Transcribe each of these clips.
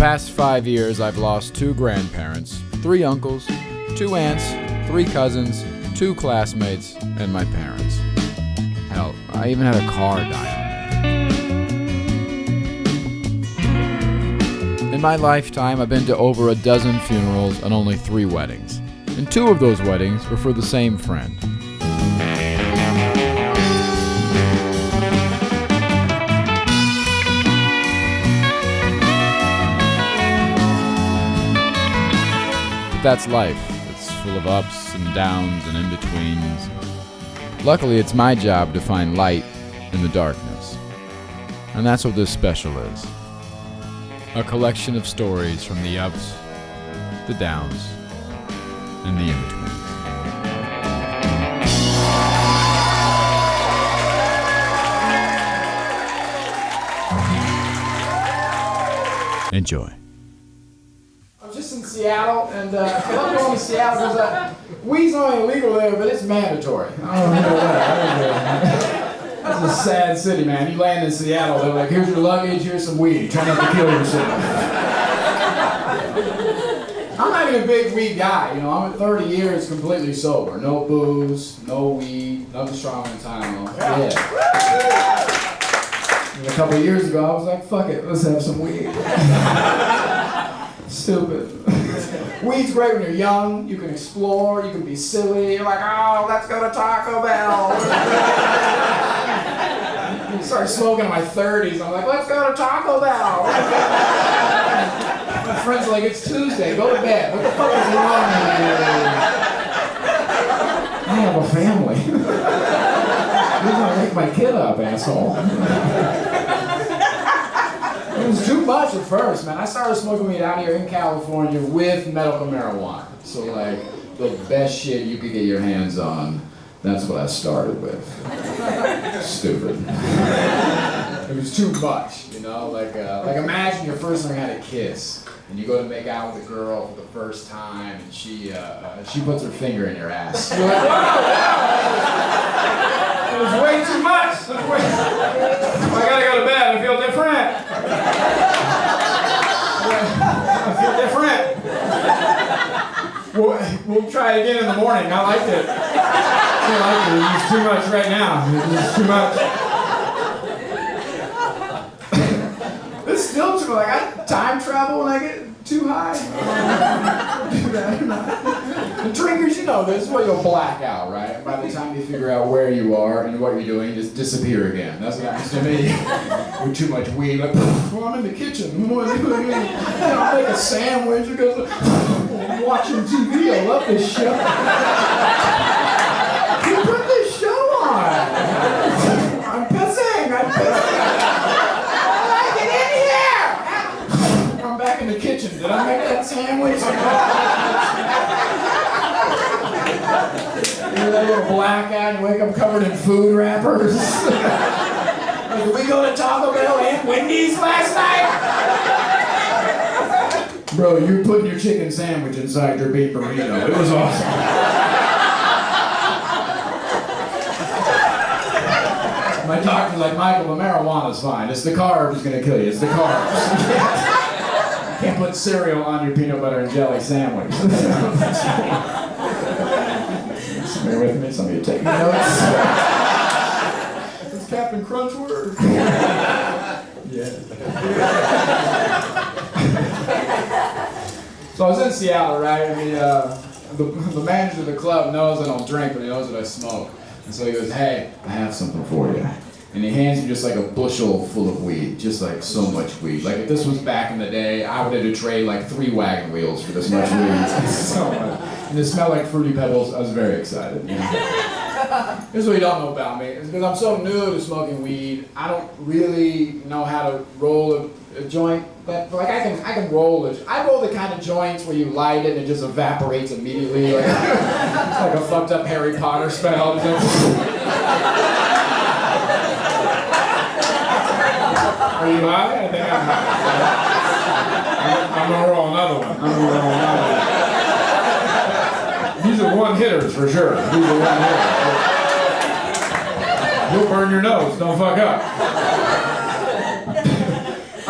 past 5 years, I've lost 2 grandparents, 3 uncles, 2 aunts, 3 cousins, 2 classmates, and my parents. Hell, I even had a car die on me. In my lifetime, I've been to over a dozen funerals and only 3 weddings. And 2 of those weddings were for the same friend. That's life. It's full of ups and downs and in-betweens. Luckily, it's my job to find light in the darkness. And that's what this special is. A collection of stories from the ups, the downs, and the in-betweens. Enjoy. Just in Seattle, and if you don't go to Seattle, there's weed's only illegal there, but it's mandatory. I don't know that. That's a sad city, man. You land in Seattle, they're like, here's your luggage, here's some weed. Try not to kill yourself. I'm not even a big weed guy, you know. I'm at 30 years completely sober. No booze, no weed, nothing stronger than Tylenol. Yeah. And a couple of years ago, I was like, fuck it, let's have some weed. Stupid. Weed's great when you're young, you can explore, you can be silly, you're like, oh, let's go to Taco Bell. I started smoking in my 30s, I'm like, let's go to Taco Bell. My friends are like, it's Tuesday, go to bed. What the fuck is wrong with you? I have a family. You're gonna wake my kid up, asshole. It was too much at first, man. I started smoking weed out here in California with medical marijuana. So, like, the best shit you could get your hands on, that's what I started with. Stupid. It was too much, you know? Like imagine your first time you had a kiss, and you go to make out with a girl for the first time, and she puts her finger in your ass. You're like, whoa! It was way too much! I gotta go to bed, I feel different! I feel different. We'll try it again in the morning. I liked it. I liked it. It's too much right now. It's too much. It's still too much. I time travel when I get too high. The drinkers, you know this. Well, you'll black out, right? By the time you figure out where you are and what you're doing, you just disappear again. That's what happens to me. With too much weed, like, well, I'm in the kitchen. I'll make a sandwich. It goes, I'm watching TV. I love this show. Who put this show on? I'm pissing. I like it in here. I'm back in the kitchen. Did I make that sandwich? You that little blackout, you wake up covered in food wrappers. Like, did we go to Taco Bell and Wendy's last night? Bro, you were putting your chicken sandwich inside your beef burrito. It was awesome. My doctor's like, Michael, the marijuana's fine. It's the carbs that's gonna kill you. It's the carbs. You can't put cereal on your peanut butter and jelly sandwich. Bear with me, some of you taking notes. Does Captain Crunch work? Yeah. So I was in Seattle, right? I mean, the manager of the club knows I don't drink, but he knows that I smoke. And so he goes, hey, I have something for you. And he hands me just like a bushel full of weed, just like so much weed. Like if this was back in the day, I would have to trade like 3 wagon wheels for this much weed. So much. And it smelled like Fruity Pebbles. I was very excited. You know? Here's what you don't know about me. It's because I'm so new to smoking weed, I don't really know how to roll a joint. But like I can roll it. I roll the kind of joints where you light it and it just evaporates immediately. Like, it's like a fucked up Harry Potter spell. Are you high? I think I'm high. I'm gonna roll another one. These are one-hitters for sure. These are one-hitters. You'll burn your nose. Don't fuck up.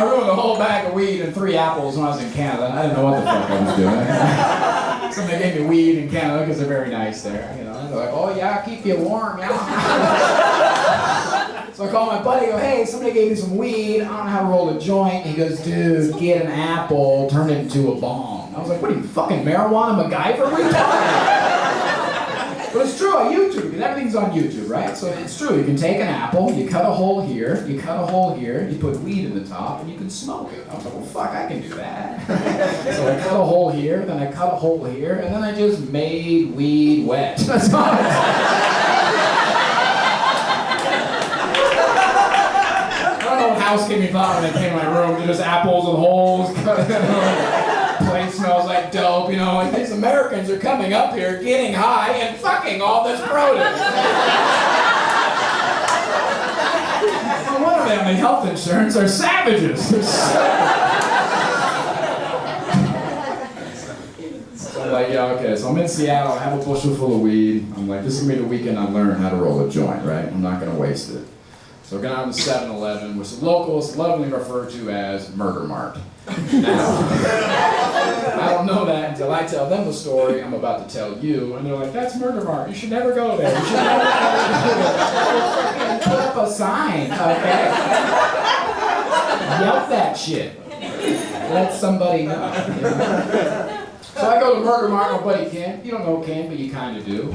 I ruined a whole bag of weed and 3 apples when I was in Canada. I didn't know what the fuck I was doing. Somebody gave me weed in Canada because they're very nice there. You know, they're like, oh yeah, keep you warm, yeah. So I call my buddy, go, hey, somebody gave me some weed. I don't know how to roll a joint. He goes, dude, get an apple, turn it into a bomb. I was like, what are you, fucking marijuana MacGyver? What are you talking about? But it's true on YouTube, because everything's on YouTube, right? So it's true. You can take an apple, you cut a hole here, you cut a hole here, you put weed in the top, and you can smoke it. I was like, well, fuck, I can do that. So I cut a hole here, then I cut a hole here, and then I just made weed wet. That's all. I don't know what housekeeping thought when they came to my room. They're just apples with holes. Place smells like dope, you know, like these Americans are coming up here getting high and fucking all this produce. No wonder they have my health insurance, they're savages. So I'm like, yeah, okay, so I'm in Seattle, I have a bushel full of weed. I'm like, this is gonna be the weekend I learn how to roll a joint, right? I'm not gonna waste it. So we're going out to 7-Eleven, which the locals lovingly refer to as Murder Mart. Now, I don't know that until I tell them the story I'm about to tell you, and they're like, that's Murder Mart, you should never go there. You should never go there. Put up a sign, okay? Yelp that shit. Let somebody know. So I go to Murder Mart, my buddy Ken. You don't know Ken, but you kind of do.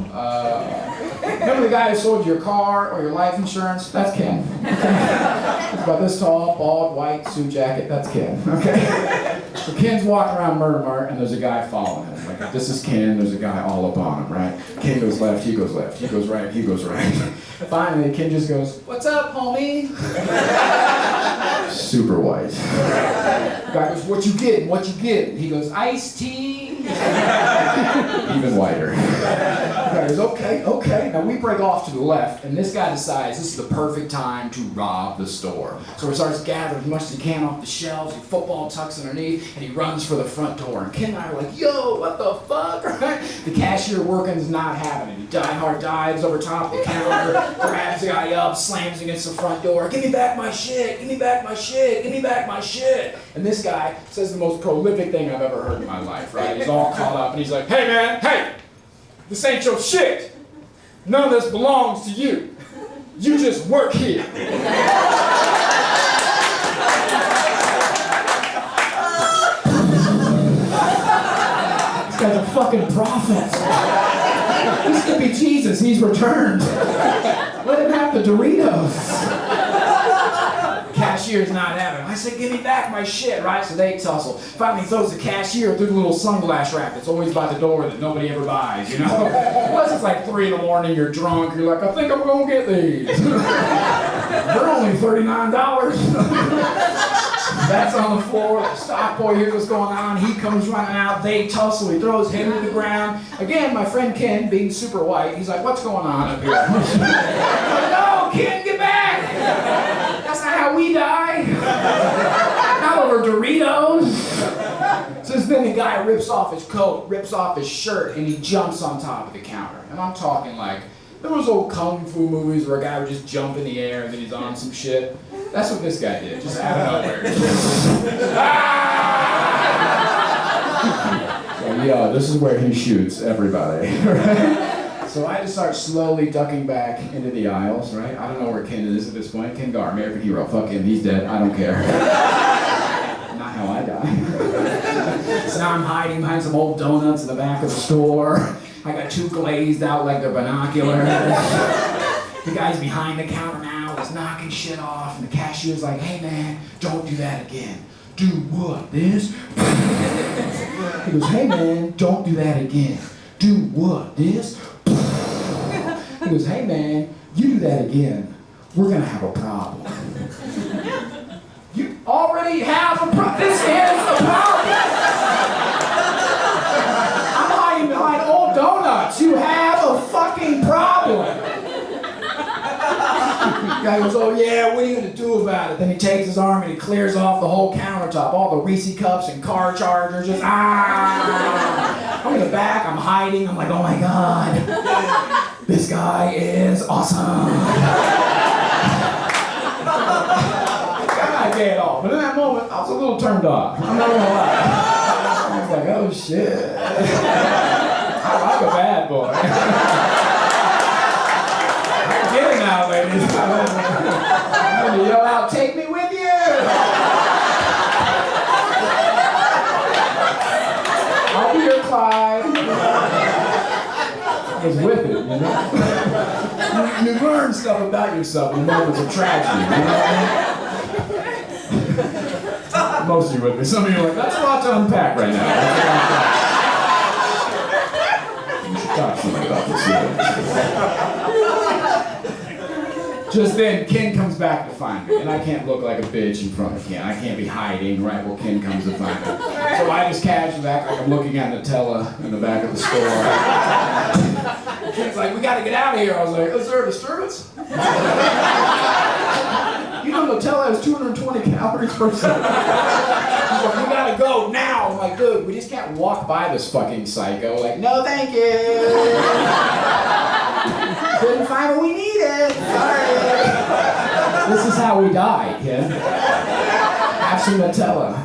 Remember the guy who sold you your car or your life insurance? That's Ken. He's about this tall, bald, white, suit jacket. That's Ken. Okay. So Ken's walking around Murder Mart, and there's a guy following him. Like, this is Ken. There's a guy all up on him, right? Ken goes left. He goes left. He goes right. He goes right. Finally, Ken just goes, "What's up, homie?" Super white. The guy goes, "What you getting? What you getting?" He goes, "Iced tea." Even whiter. The guy goes, "Okay, okay." Now we break off to the left, and this guy decides this is the perfect time to rob the store. So he starts gathering as much as he can off the shelves, he football tucks underneath, and he runs for the front door. And Ken and I are like, yo, what the fuck? Right? The cashier working's not having it. He dives over top the counter, grabs the guy up, slams against the front door. "Give me back my shit, give me back my shit, give me back my shit." And this guy says the most prolific thing I've ever heard in my life, right? He's all caught up, and he's like, "Hey man, hey, this ain't your shit. None of this belongs to you. You just work here." This guy's a fucking prophet. This could be Jesus, he's returned. Let him have the Doritos. Cashier's not having it. I said, "Give me back my shit," right? So they tussle. Finally throws the cashier through the little sunglass rack that's always by the door that nobody ever buys, you know? Unless it's like 3 in the morning, you're drunk, you're like, "I think I'm gonna get these." They're only $39. That's on the floor. The stock boy hears what's going on. He comes running out. They tussle. He throws him to the ground. Again, my friend Ken, being super white, he's like, "What's going on up here?" I'm like, "No, Ken, get back! That's not how we die. Not over Doritos." So then the guy rips off his coat, rips off his shirt, and he jumps on top of the counter. And I'm talking like, there was old kung fu movies where a guy would just jump in the air and then he's on some shit. That's what this guy did, just out of nowhere. So, yeah, this is where he shoots everybody. Right? So I just start slowly ducking back into the aisles, right? I don't know where Ken is at this point. Ken Gar, American hero. Fuck him, he's dead. I don't care. Not how I die. So now I'm hiding behind some old donuts in the back of the store. I got 2 glazed out like they're binoculars. The guy's behind the counter now, he's knocking shit off, and the cashier's like, "Hey man, don't do that again." "Do what? This?" He goes, "Hey man, don't do that again." "Do what? This?" He goes, "Hey man, you do that again, we're gonna have a problem." You already have a problem. This is a problem. I'm hiding behind old donuts. You have a fucking problem. The guy goes, "Oh yeah, what are you gonna do about it?" Then he takes his arm and he clears off the whole countertop, all the Reese cups and car chargers, just I'm in the back, I'm hiding, I'm like, "Oh my God, this guy is awesome." God gay at all. But in that moment, I was a little turned on. I'm not gonna lie. I was like, oh shit. I'm a bad boy. I get it now, ladies. I'm gonna yell out, take me with you. I'll be your Clyde. I was with it, you know? You learn stuff about yourself in moments of tragedy, you know what I mean? Most of you with me. Some of you are like, that's a lot to unpack right now. You should talk to somebody about this. Just then, Ken comes back to find me, and I can't look like a bitch in front of Ken. I can't be hiding right while Ken comes to find me. So I just casually act like I'm looking at Nutella in the back of the store. Ken's like, we gotta get out of here. I was like, is there a disturbance? You know Nutella has 220 calories per serving. He's like, we gotta go now. I'm like, dude, we just can't walk by this fucking psycho. Like, no, thank you. Couldn't find what we needed. Sorry. This is how we die, Ken. Have some Nutella.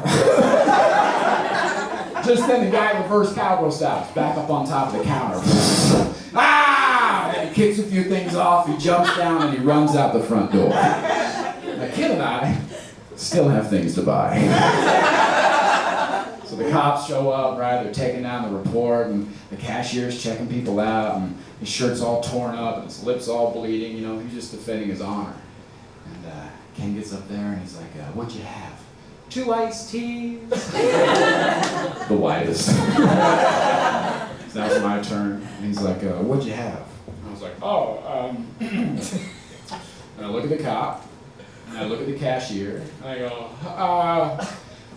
Just then the guy reverse cowgirl stops, back up on top of the counter. Ah! And he kicks a few things off, he jumps down, and he runs out the front door. Now, Ken and I still have things to buy. So the cops show up, right? They're taking down the report, and the cashier's checking people out, and his shirt's all torn up, and his lips all bleeding. You know, he's just defending his honor. And Ken gets up there, and he's like, what'd you have? 2 iced teas. The widest. So that was my turn. And he's like, what'd you have? And I was like, and I look at the cop, and I look at the cashier, and I go,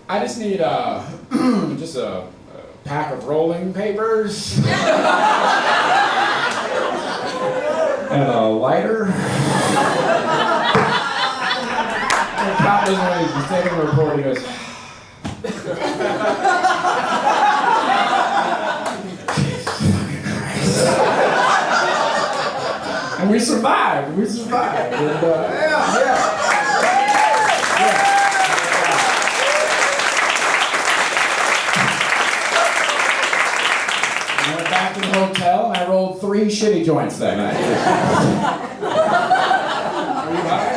I just need just a pack of rolling papers and a lighter. And the cop doesn't know he's taking a report. He goes, and we survived. We survived. And, yeah. I went back to the hotel and I rolled 3 shitty joints that night. Are you high?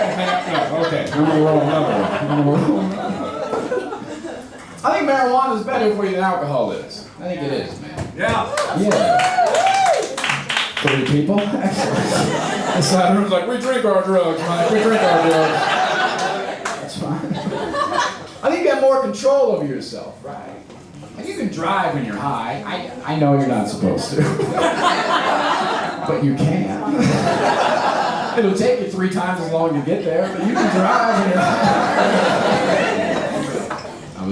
No, okay. I'm gonna roll another one. I think marijuana is better for you than alcohol is. I think it is, man. Yeah. 3 people? Excellent. The side room's like, we drink our drugs, Mike. We drink our drugs. That's fine. I think you have more control over yourself, right? Like you can drive when you're high. I know you're not supposed to. But you can. It'll take you 3 times as long to get there, but you can drive when you're high. I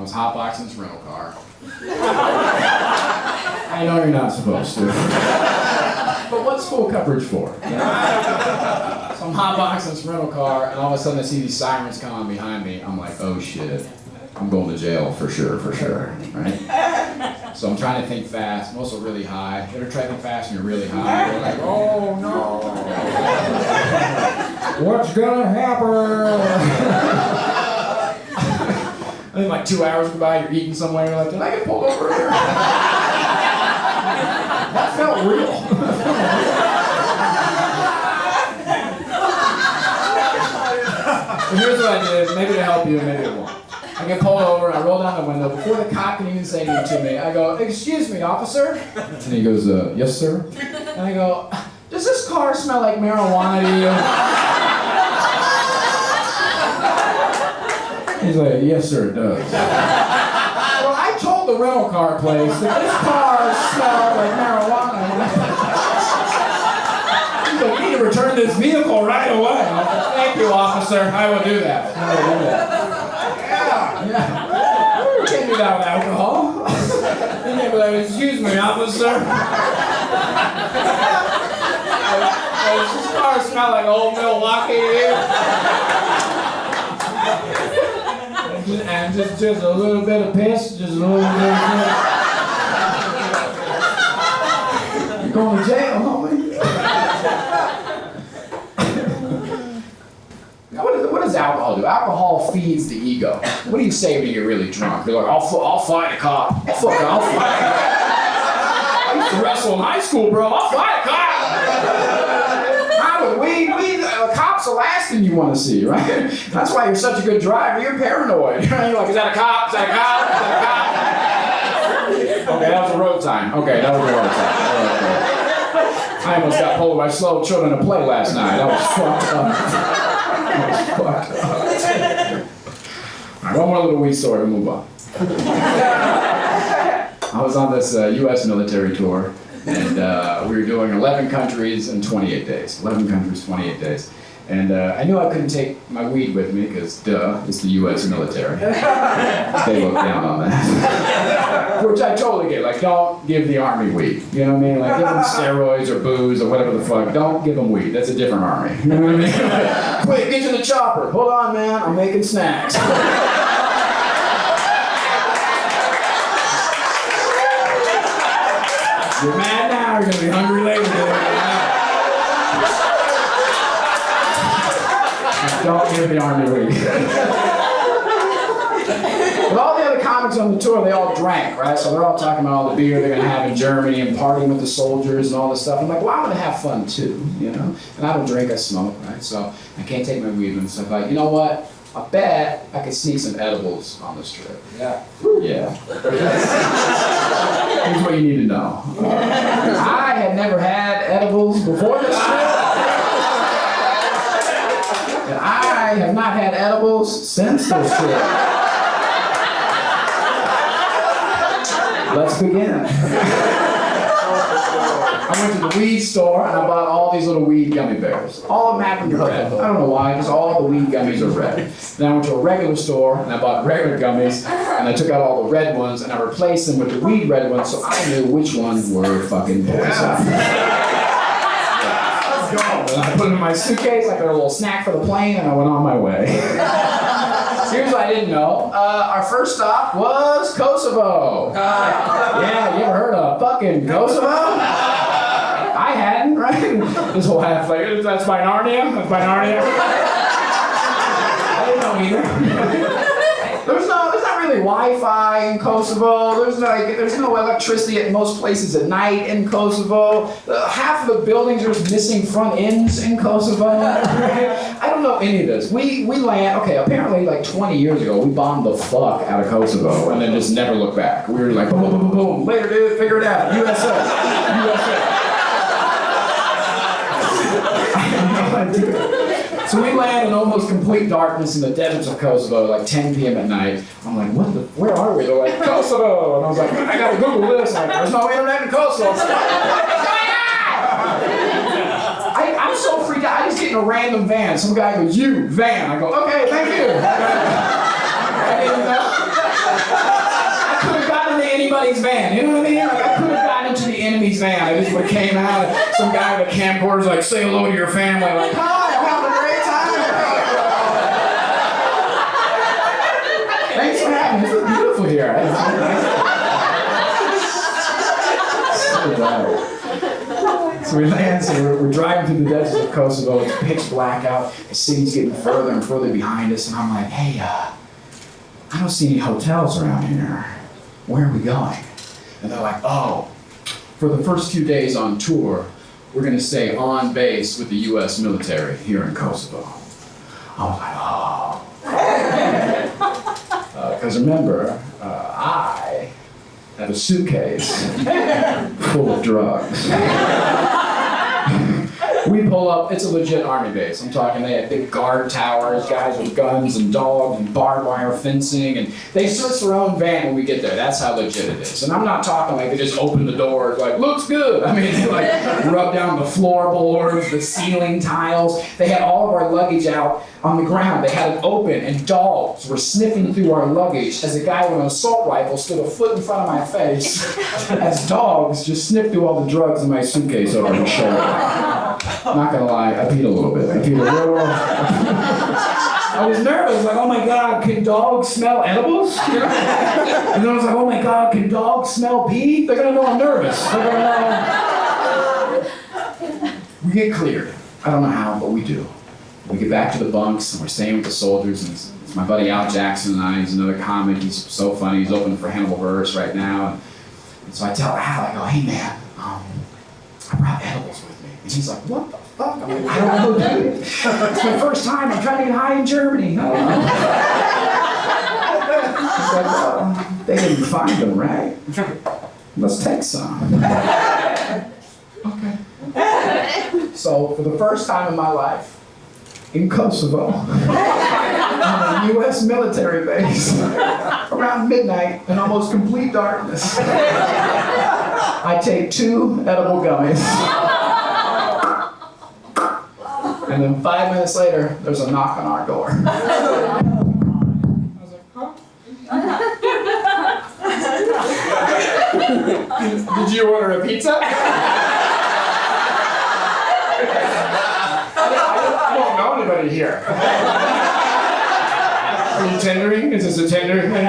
was hotboxing this rental car. I know you're not supposed to. But what's full coverage for? You know? So I'm hotboxing this rental car, and all of a sudden I see these sirens come on behind me. I'm like, oh shit. I'm going to jail for sure, right? So I'm trying to think fast. I'm also really high. You ever try to think fast and you're really high? You're like, oh no. What's gonna happen? And then like 2 hours go by, you're eating somewhere, you're like, did I get pulled over here? That felt real. So here's what I did, maybe to help you, maybe it won't. I get pulled over, I roll down the window. Before the cop can even say anything to me, I go, excuse me, officer? And he goes, yes, sir? And I go, does this car smell like marijuana to you? He's like, yes, sir, it does. Well, I told the rental car place that this car smelled like marijuana. He's like, you need to return this vehicle right away. I was like, thank you, officer. I will do that. Yeah. You can't do that with alcohol. You can't be like, excuse me, officer. Does this car smell like old Milwaukee here? And just a little bit of piss, just a little bit of piss. You're going to jail, homie. Now, what does alcohol alcohol do? Alcohol feeds the ego. What do you say when you're really drunk? You're like, I'll fight a cop. I'll fight a cop. I used to wrestle in high school, bro. I'll fight a cop. The cop's the last thing you want to see, right? That's why you're such a good driver. You're paranoid. You're like, is that a cop? Is that a cop? Is that a cop? Okay, that was a road time. Okay, that was a road time. I almost got pulled by slow children to play last night. That was fucked up. All right, one more little weed story, we'll move on. I was on this U.S. military tour, and we were doing 11 countries in 28 days. 11 countries, 28 days. And I knew I couldn't take my weed with me, because duh, it's the U.S. military. They look down on that. Which I totally get. Like, don't give the army weed. You know what I mean? Like, give them steroids or booze or whatever the fuck. Don't give them weed. That's a different army. You know what I mean? Quick, get to the chopper. Hold on, man. I'm making snacks. You're mad now, you're gonna be hungry later. Don't give the army weed. But all the other comics on the tour, they all drank, right? So they're all talking about all the beer they're gonna have in Germany and partying with the soldiers and all this stuff. I'm like, well, I'm gonna have fun too, you know? And I don't drink, I smoke, right? So I can't take my weed with me. So I'm like, you know what? I bet I could see some edibles on this trip. Yeah. Yeah. Here's what you need to know. I had never had edibles before this trip. And I have not had edibles since this trip. Let's begin. I went to the weed store and I bought all these little weed gummy bears. All of them happen to be red. I don't know why, just all the weed gummies are red. Then I went to a regular store and I bought regular gummies and I took out all the red ones and I replaced them with the weed red ones so I knew which ones were fucking poison. Let's go. And I put them in my suitcase like they're a little snack for the plane and I went on my way. Here's what I didn't know. Our first stop was Kosovo. Yeah, you ever heard of fucking Kosovo? I hadn't, right? This whole half like, that's by Narnia? That's by Narnia? I didn't know either. There's not really Wi-Fi in Kosovo. There's no electricity at most places at night in Kosovo. Half of the buildings are missing front ends in Kosovo. I don't know any of this. We land, okay, apparently like 20 years ago, we bombed the fuck out of Kosovo and then just never looked back. We were like, boom, boom, boom, boom, later dude, figure it out. USA. So we land in almost complete darkness in the deserts of Kosovo, like 10 p.m. at night. I'm like, where are we? They're like, Kosovo. And I was like, I gotta Google this. I'm like, there's no internet in Kosovo. I'm so freaked out. I just get in a random van. Some guy goes, you, van. I go, okay, thank you. I didn't know. I could have gotten into anybody's van. You know what I mean? Like, I could have gotten into the enemy's van. I just would have came out and some guy with a camcorder's like, say hello to your family. Like, hi, I'm having a great time. Thanks for having me. It's beautiful here. So we land, so we're driving through the deserts of Kosovo. It's pitch black out. The city's getting further and further behind us. And I'm like, hey, I don't see any hotels around here. Where are we going? And they're like, oh, for the first few days on tour, we're going to stay on base with the U.S. military here in Kosovo. I was like, oh. Because remember, I have a suitcase full of drugs. We pull up, it's a legit army base. I'm talking, they had big guard towers, guys with guns and dogs and barbed wire fencing, and they search their own van when we get there. That's how legit it is. And I'm not talking like they just open the doors like, looks good. I mean, they like rub down the floorboards, the ceiling tiles. They had all of our luggage out on the ground. They had it open, and dogs were sniffing through our luggage as a guy with an assault rifle stood a foot in front of my face as dogs just sniffed through all the drugs in my suitcase over my shoulder. Not gonna lie, I peed a little bit. I was nervous, like, oh my God, can dogs smell edibles? And then I was like, oh my God, can dogs smell pee? They're gonna know I'm nervous. They're gonna know. We get cleared. I don't know how, but we do. We get back to the bunks, and we're staying with the soldiers, and it's my buddy Al Jackson and I. He's another comic. He's so funny. He's opening for Hannibal Buress right now. And so I tell Al, I go, hey man, I brought edibles with me. And he's like, what the fuck? I'm like, I don't know, dude. It's my first time. I'm trying to get high in Germany. I don't know. He's like, well, they didn't find them, right? Let's take some. Okay. So for the first time in my life, in Kosovo, on a U.S. military base, around midnight in almost complete darkness, I take 2 edible gummies. And then 5 minutes later, there's a knock on our door. I was like, huh? Did you order a pizza? I don't know anybody here. Are you tendering? Is this a tender thing?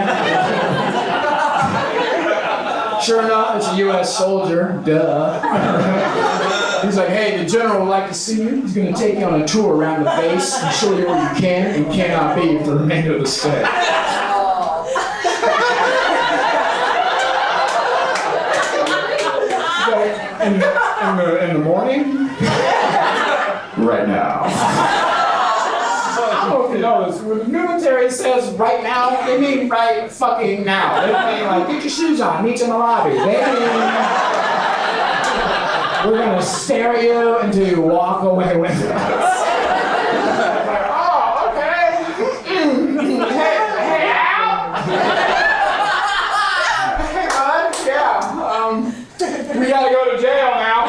Sure enough, it's a U.S. soldier. Duh. He's like, hey, the general would like to see you. He's going to take you on a tour around the base and show you where you can and cannot be for the remainder of the stay. In the morning? Right now. I don't know if you know this. When the military says right now, they mean right fucking now. They don't mean like, get your shoes on, meet you in the lobby. They mean, we're gonna stare at you until you walk away with us. Like, oh, okay. Hey, Al? Hey, bud, yeah. We gotta go to jail now.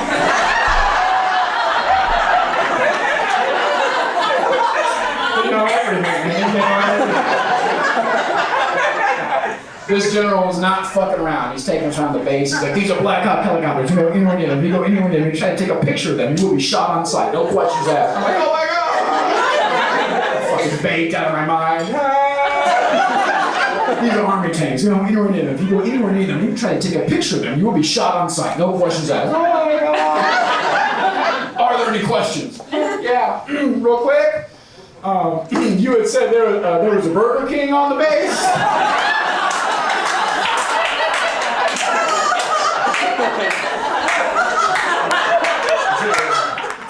This general was not fucking around. He's taking us around the base. He's like, these are Black Hawk helicopters. You go anywhere near them. You go anywhere near them. You try to take a picture of them. You will be shot on sight. No questions asked. I'm like, oh my god! Fucking baked out of my mind. These are army tanks. You know anywhere near them. If you go anywhere near them, you try to take a picture of them. You will be shot on sight. No questions asked. Oh my god! Are there any questions? Yeah. Real quick. You had said there was a Burger King on the base.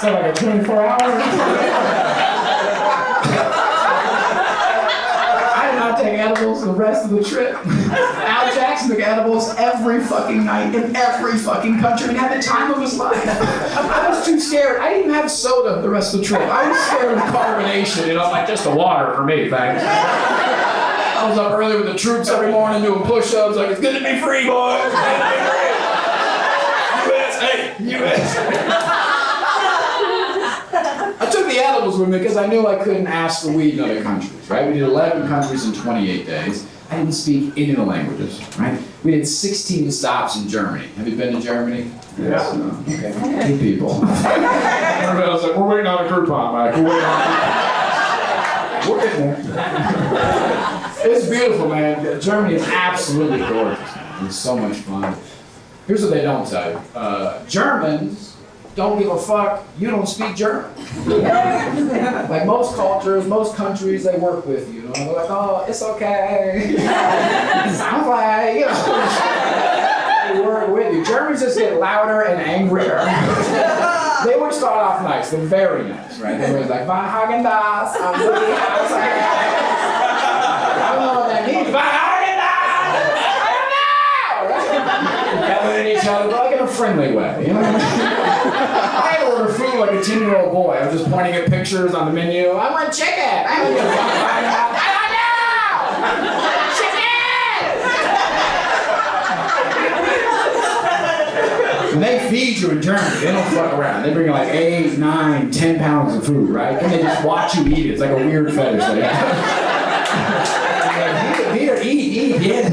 Is that like a 24-hour? I did not take edibles the rest of the trip. Al Jackson took edibles every fucking night in every fucking country and had the time of his life. I was too scared. I didn't even have soda the rest of the trip. I was scared of carbonation, like just the water for me, thanks. I was up early with the troops every morning doing push-ups, like, it's good to be free, boys. It's good to be free. USA. I took the edibles with me because I knew I couldn't ask for weed in other countries, right? We did 11 countries in 28 days. I didn't speak any of the languages, right? We did 16 stops in Germany. Have you been to Germany? Yes. No. Okay. Good people. Everybody was like, we're waiting on a Groupon, Mike. We're waiting on a We're getting there. It's beautiful, man. Germany is absolutely gorgeous. It's so much fun. Here's what they don't tell you. Germans don't give a fuck, you don't speak German. Like most cultures, most countries, they work with you. They're like, oh, it's okay. I'm like, they work with you. Germans just get louder and angrier. They would start off nice, they're very nice, right? They were like, Van Hagen-Dazs, I'm really outside. I don't know what that means. Van Hagen-Dazs! Yelling at each other, but like in a friendly way, you know? I had to order food like a 10-year-old boy. I was just pointing at pictures on the menu. I want chicken! I don't know! Chicken! And they feed you in Germany. They don't fuck around. They bring you like 8, 9, 10 pounds of food, right? And they just watch you eat it. It's like a weird fetish. Like, eat, yeah.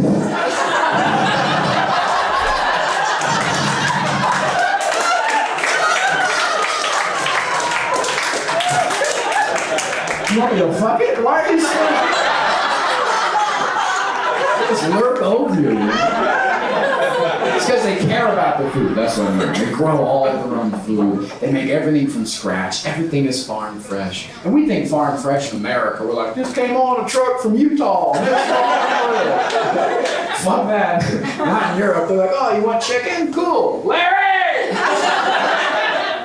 You want me to fuck it? Why are you saying? Just lurk over you. It's because they care care about the food. That's what I mean. They grow all their own food. They make everything from scratch. Everything is farm fresh. And we think farm fresh in America. We're like, this came on a truck from Utah. Fuck that. Not in Europe. They're like, oh, you want chicken? Cool. Larry!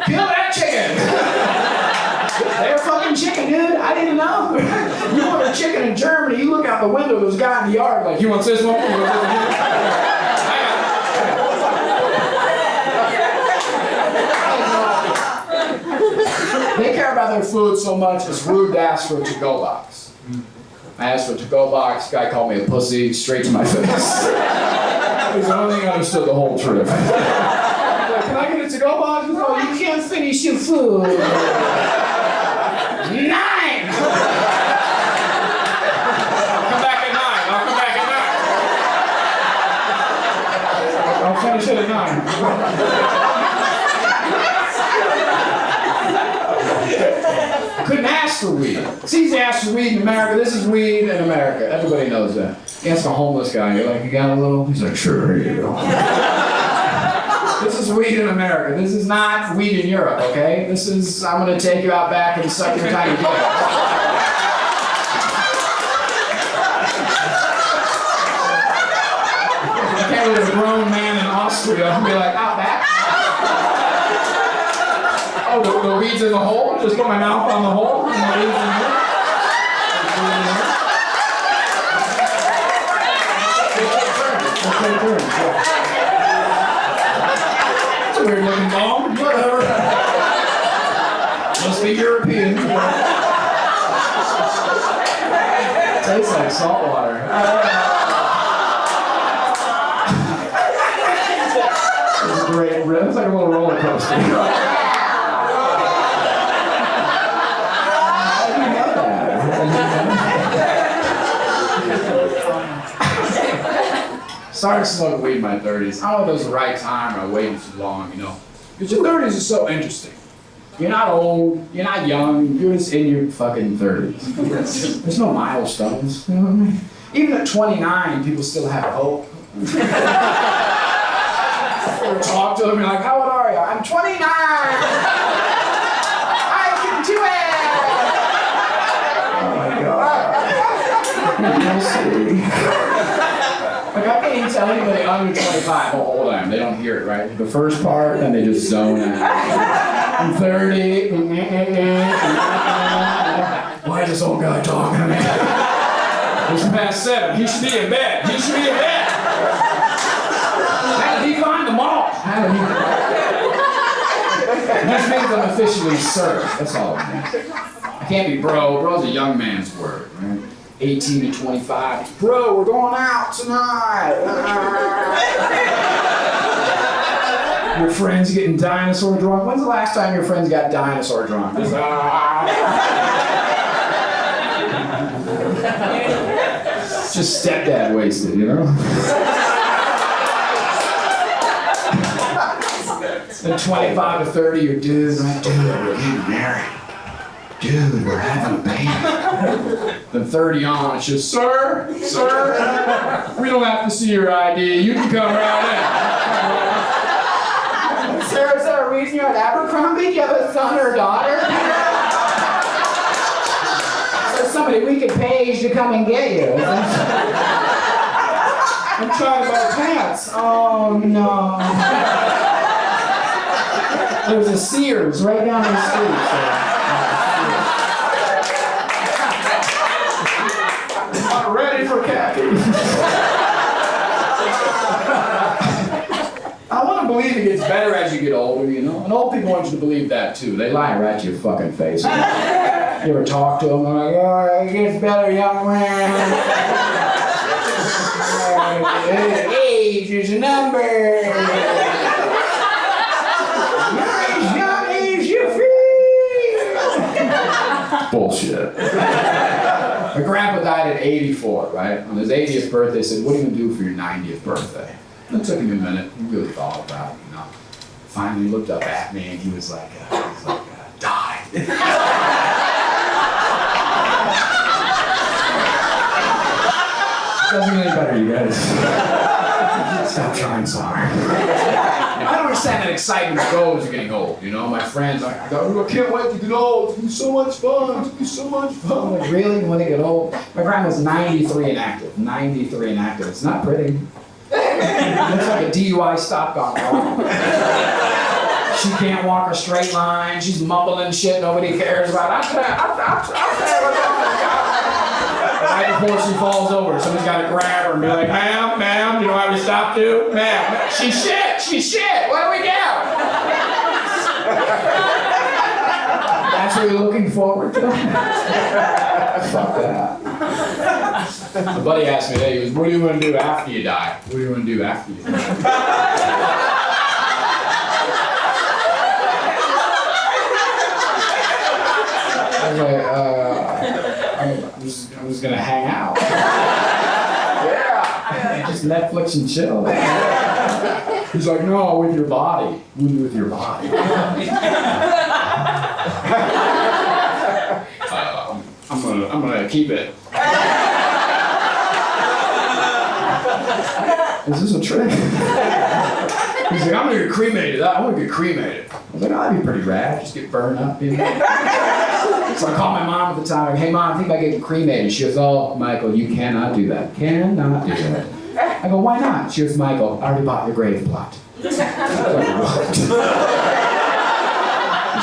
Kill that chicken! They're fucking chicken, dude. I didn't know. You order chicken in Germany, you look out the window, there's a guy in the yard like, you want this one? You want this one? They care about their food so much, it's rude to ask for a to-go box. I asked for a to-go box, guy called me a pussy, straight to my face. It was the only thing I understood the whole trip. Like, can I get a to-go box? Oh, you can't finish your food. 9! I'll come back at 9. I'll finish it at 9. Couldn't ask for weed. It's easy to ask for weed in America. This is weed in America. Everybody knows that. You ask a homeless guy, you're like, you got a little? He's like, sure, here you go. This is weed in America. This is not weed in Europe, okay? This is, I'm gonna take you out back and suck your tiny dick. I can't with a grown man in Austria and be like, out back? Oh, the weed's in the hole? Just put my mouth on the hole? And the weed's in here? Take turns, yeah. Weird looking bone, whatever. Must be European. Tastes like salt water. It's a great rip. It's like a little roller coaster. Started smoking weed in my 30s. I don't know if it was the right time or I waited too long, you know. Because your 30s is so interesting. You're not old, you're not young, you're just in your fucking 30s. There's no milestones, you know what I mean? Even at 29, people still have hope. Or talk to them and you're like, how old are you? I'm 29! I can do it! Oh my God. Like, I can't even tell anybody under 25 how old I am. They don't hear it, right? The first part, then they just zone out. I'm 30. Why is this old guy talking to me? It's past 7. He should be in bed. He should be in bed. How did he find the mall? How did he... It just means I'm officially served. That's all it means. I can't be bro. Bro's a young man's word, right? 18 to 25. Bro, we're going out tonight. Your friend's getting dinosaur drunk. When's the last time your friends got dinosaur drunk? Just, just stepdad wasted, you know? Then 25 to 30, you're dude, like, dude, we're getting married. Dude, we're having a baby. Then 30 on, it's just, sir, we don't have to see your ID. You can come right in. Sir, is there a reason you're at Abercrombie? Do you have a son or a daughter? There's somebody we could page to come and get you. I'm trying to buy pants. Oh, no. There's a Sears right down the street, sir. Ready for khaki. I want to believe it gets better as you get older, you know? And old people want you to believe that too. They lie right to your fucking face. You ever talk to them? They're like, oh, it gets better, young man. Age is a number. Young age, you free. Bullshit. My grandpa died at 84, right? On his 80th birthday, he said, what are you going to do for your 90th birthday? And it took him a minute. He really thought about it, you know. Finally looked up at me and he was like, die. Doesn't get any better, you guys. Stop trying so hard. I don't understand that excitement that goes you're getting old. You know, my friends, I can't wait to get old. It's gonna be so much fun. It's gonna be so much fun. I'm like, really? You want to get old? My grandma's 93 and active. 93 and active. It's not pretty. It looks like a DUI stop gone wrong. She can't walk a straight line. She's mumbling shit nobody cares about. Right before she falls over, somebody's got to grab her and be like, ma'am, you know why we stopped you? Ma'am, she's shit, what do we do? That's what you're looking forward to? Fuck that. My buddy asked me today, he goes, what do you want to do after you die? What do you want to do after you die? I was like, I'm just gonna hang out. Yeah. Just Netflix and chill. He's like, no, with your body. With your body. I'm gonna keep it. Is this a trick? He's like, I'm gonna get cremated. I want to get cremated. I was like, oh, that'd be pretty rad. Just get burned up, you know? So I called my mom at the time, like, hey mom, I think about getting cremated. She goes, oh, Michael, you cannot do that. Cannot do that. I go, why not? She goes, Michael, I already bought your grave plot. I was like, what?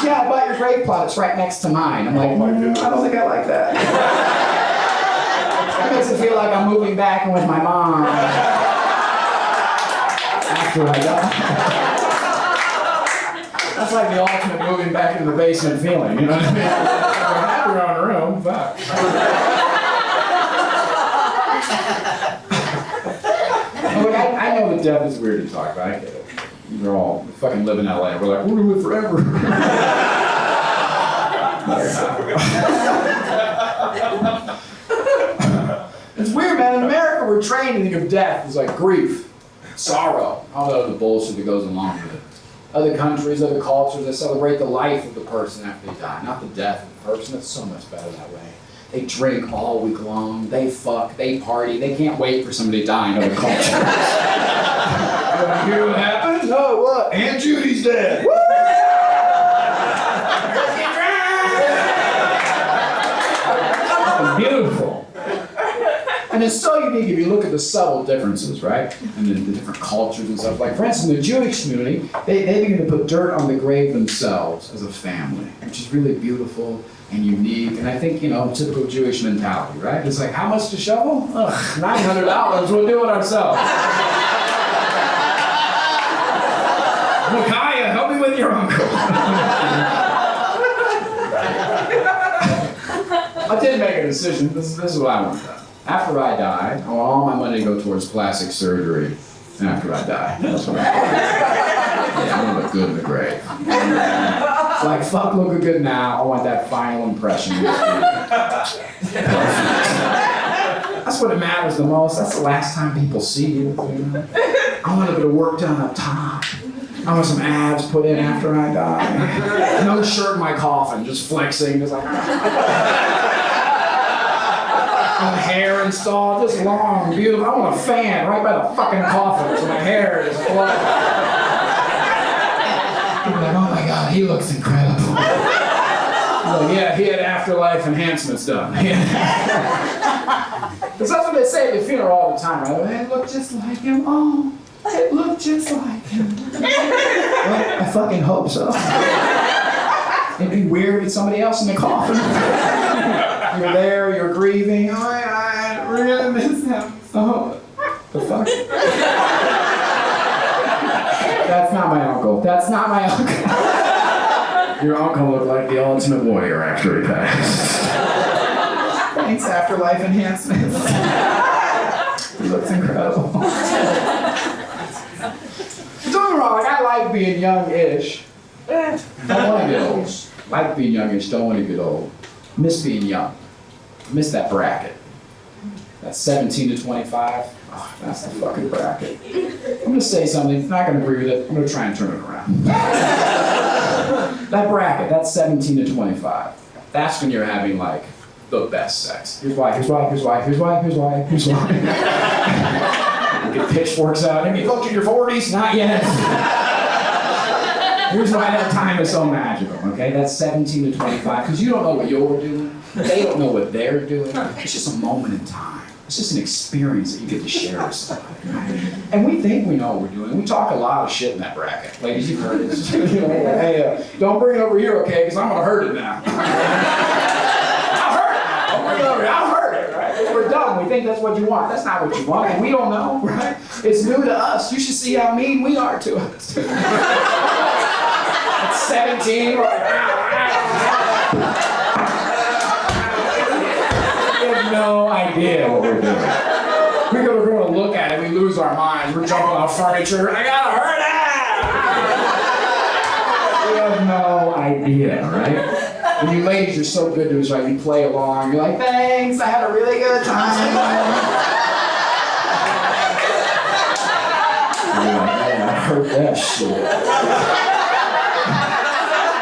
Yeah, I bought your grave plot. It's right next to mine. I'm like, I don't think I like that. That makes it feel like I'm moving back in with my mom after I die. That's like the ultimate moving back into the basement feeling, you know what I mean? We're happy on our own, but... Look, I know that death is weird to talk about, I get it. We're all fucking living in LA, we're like, we're gonna live forever. It's weird, man. In America, we're trained to think of death as like grief, sorrow, all the other bullshit that goes along with it. Other countries, other cultures, they celebrate the life of the person after they die, not the death of the person. It's so much better that way. They drink all week long, they fuck, they party, they can't wait for somebody to die in other cultures. You want to hear what happened? No, what? Aunt Judy's dead. Woo! Beautiful. And it's so unique if you look at the subtle differences, right? And the different cultures and stuff. Like, for instance, in the Jewish community, they begin to put dirt on the grave themselves as a family, which is really beautiful and unique. And I think, you know, typical Jewish mentality, right? It's like, how much to shovel? Ugh, $900, we'll do it ourselves. Micaiah, help me with your uncle. I did make a decision. This is what I want done. After I die, I want all my money to go towards plastic surgery after I die. That's what I want. Yeah, I want to look good in the grave. It's like, fuck looking good now. I want that final impression. That's what it matters the most. That's the last time people see you. I want a bit of work done up top. I want some abs put in after I die. No shirt in my coffin, just flexing. Just like... hair installed, just long, beautiful. I want a fan right by the fucking coffin so my hair is flowing. People are like, oh my god, he looks incredible. I'm like, yeah, he had afterlife enhancements done. Because that's what they say at the funeral all the time, right? It looked just like him. Oh, it looked just like him. Well, I fucking hope so. It'd be weird with somebody else in the coffin. You're there, you're grieving. Oh my god, we're gonna miss him. Oh, the fuck? That's not my uncle. That's not my uncle. Your uncle looked like the ultimate warrior after he passed. Thanks, afterlife enhancements. He looks incredible. Don't get me wrong, like, I like being young-ish. Don't want to get old. Like being young-ish, don't want to get old. Miss being young. Miss that bracket. That 17 to 25. Oh, that's the fucking bracket. I'm gonna say something, if you're not gonna agree with it, I'm gonna try and turn it around. That bracket, that's 17 to 25. That's when you're having like the best sex. Here's why. Get pitchforks out. Have you fucked in your 40s? Not yet. Here's why that time is so magical, okay? That's 17 to 25, because you don't know what you're doing. They don't know what they're doing. It's just a moment in time. It's just an experience that you get to share with somebody. And we think we know what we're doing. We talk a lot of shit in that bracket. Ladies, you've heard this. Hey, don't bring it over here, okay? Because I'm going to hurt it now. I'll hurt it now. Don't bring it over here. I'll hurt it, right? We're dumb. We think that's what you want. That's not what you want. And we don't know, right? It's new to us. You should see how mean we are to it. At 17, we're like, we have no idea what we're doing. We're going to look at it, we lose our minds. We're jumping on furniture. I gotta hurt it! We have no idea, right? And you ladies are so good to us, right? You play along. You're like, thanks, I had a really good time. You're like, man, I heard that shit.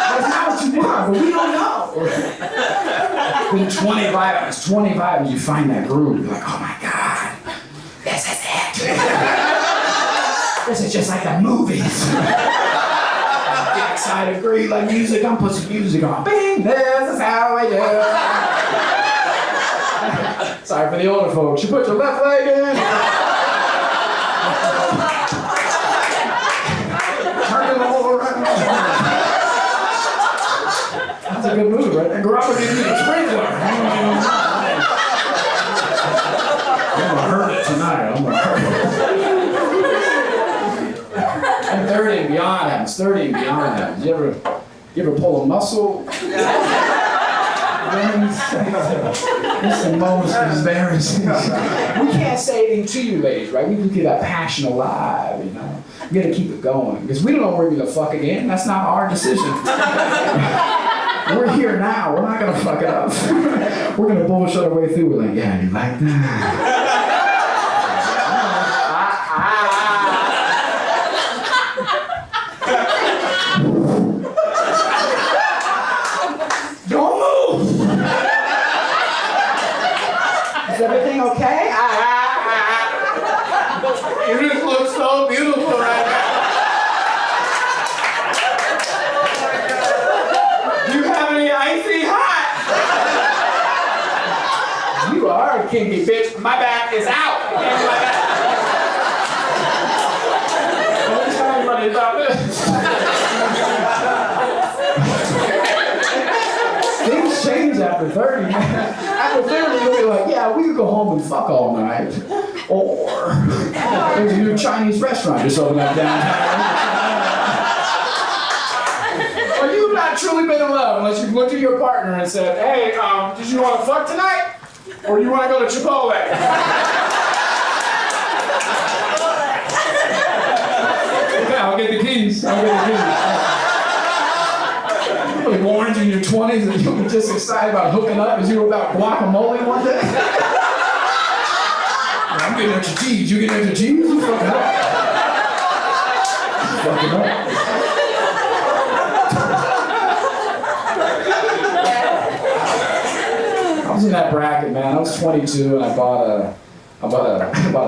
That's not what you want, but we don't know. Then 25, it's 25, and you find that groove. You're like, oh my God, this is it. This is just like the movies. Get excited, agree, like music, I'm putting some music on. Bing, this is how we do it. Sorry for the older folks. You put your left leg in. Turn it all around. That's a good move, right? And Garaba didn't need a sprinkler. I'm gonna hurt it tonight. I'm gonna hurt it. And 30 and beyond happens. 30 and beyond happens. You ever pull a muscle? It's the most embarrassing. We can't say anything to you ladies, right? We can keep that passion alive, you know. We gotta keep it going. Because we don't know where we're gonna fuck again. That's not our decision. We're here now. We're not gonna fuck it up. We're gonna bullshit our way through. We're like, yeah, you like that? Don't move. Is everything okay? You just look so beautiful right now. Icy hot! You are a kinky bitch. My back is out. Don't tell anybody about this. Things change after 30, man. After 30, you'll be like, yeah, we could go home and fuck all night. Or there's a new Chinese restaurant just opened up downtown. You've not truly been in love unless you've looked at your partner and said, hey, did you want to fuck tonight? Or do you want to go to Chipotle? Yeah, I'll get the keys. You warned you in your 20s that you were just excited about hooking up as you were about guacamole one day? I'm getting extra cheese. You getting extra cheese? You fucking up. You fucking up. I was in that bracket, man. I was 22 and I bought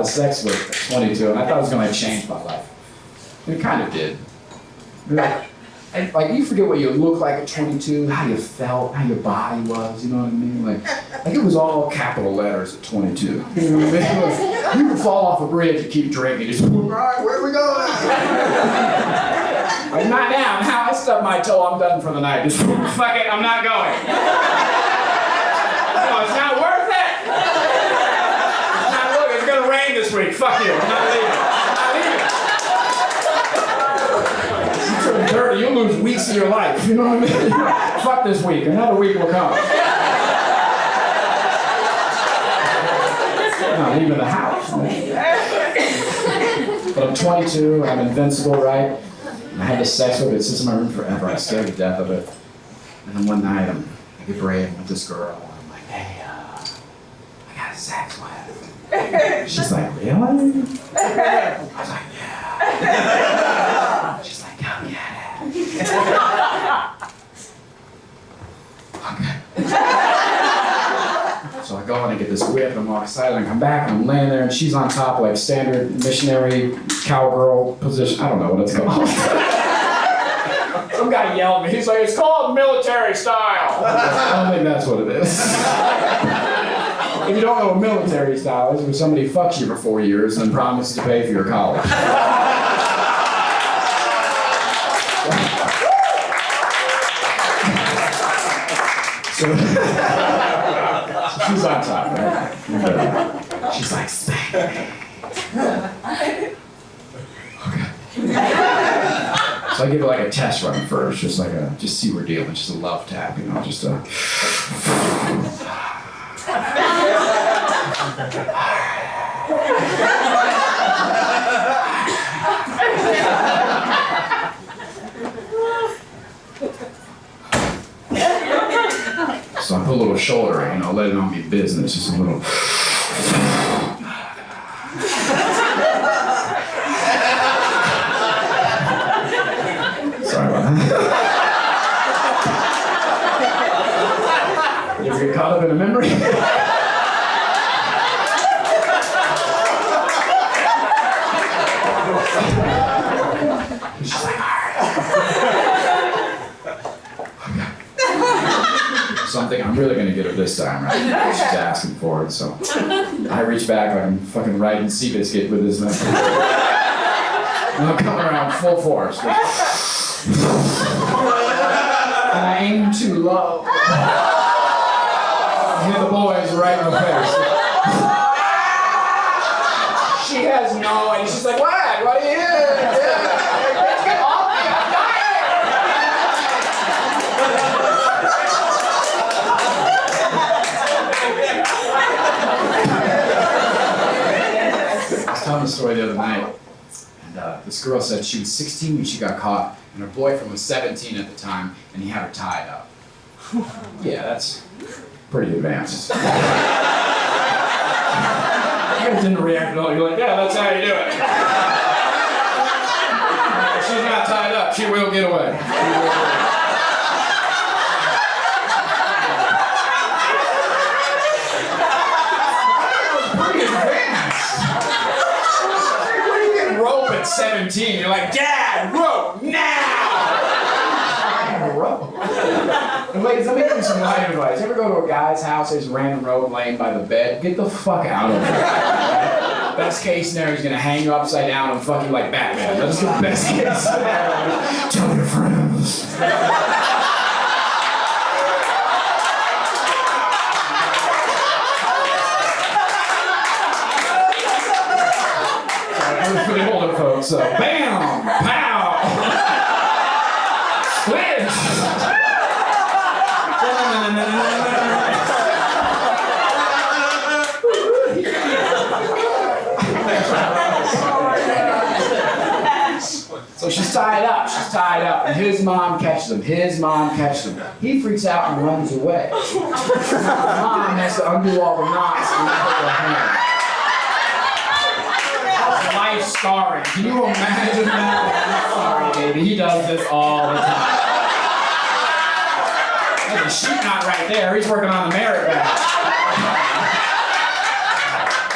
a sex whip at 22, and I thought it was gonna change my life. And it kind of did. Like you forget what you look like at 22, how you felt, how your body was. You know what I mean? Like it was all capital letters at 22. You know what I mean? Like, you could fall off a bridge and keep drinking. Just all right, where are we going? Like not now. Now I stub my toe. I'm done for the night. Just fuck it. I'm not going. It's not worth it. It's not worth it. It's gonna rain this week. Fuck you. I'm not leaving. You turn 30, you'll lose weeks of your life. You know what I mean? Fuck this week. Another week will come. I'm not leaving the house. But I'm 22. I'm invincible, right? And I had this sex with it. It sits in my room forever. I'm scared to death of it. And then one night, I get brave with this girl. Hey, I got a sex with. She's like, really? I was like, yeah. She's like, come get it. Okay. So I go and I get this whip, and I'm all excited, and I come back, and I'm laying there, and she's on top, like standard missionary cowgirl position. I don't know what it's called. Some guy yelled at me. He's like, it's called military style. I don't think that's what it is. If you don't know what military style is, where somebody fucks you for 4 years and then promises to pay for your college. So she's on top, right? And, she's like, spank me. Okay. So I give her like a test run first, just see what we're dealing, just a love tap, you know, just a. So I put a little shoulder, you know, let it not be business, just a little. Sorry about that. You ever get caught up in a memory? She's like, something I'm really gonna get her this time, right? She's asking for it, so I reach back like I'm fucking riding Seabiscuit with this thing. And I'm coming around full force. And I aim too low. I hit the boys right in the face. She has no idea. She's like, what are you doing? Get off me, I'm dying! I was telling the story the other night, and this girl said she was 16 when she got caught, and her boyfriend was 17 at the time, and he had her tied up. Yeah, that's pretty advanced. You guys didn't react at all. You're like, yeah, that's how you do it. If she's not tied up, she will get away. Pretty advanced. What do you get rope at 17? You're like, Dad, rope now! Rope. And ladies, let me give you some life advice. You ever go to a guy's house, there's a random rope laying by the bed? Get the fuck out of there. Best case scenario, he's gonna hang you upside down and fuck you like Batman. That's the best case scenario. Tell your friends. For the older folks, so bam, pow, squish. So she's tied up, and his mom catches him, He freaks out and runs away. Mom has to undo all the knots and put her hand. Life scarring. Can you imagine that? Sorry, baby. He does this all the time. There's a sheet knot right there. He's working on the merit badge.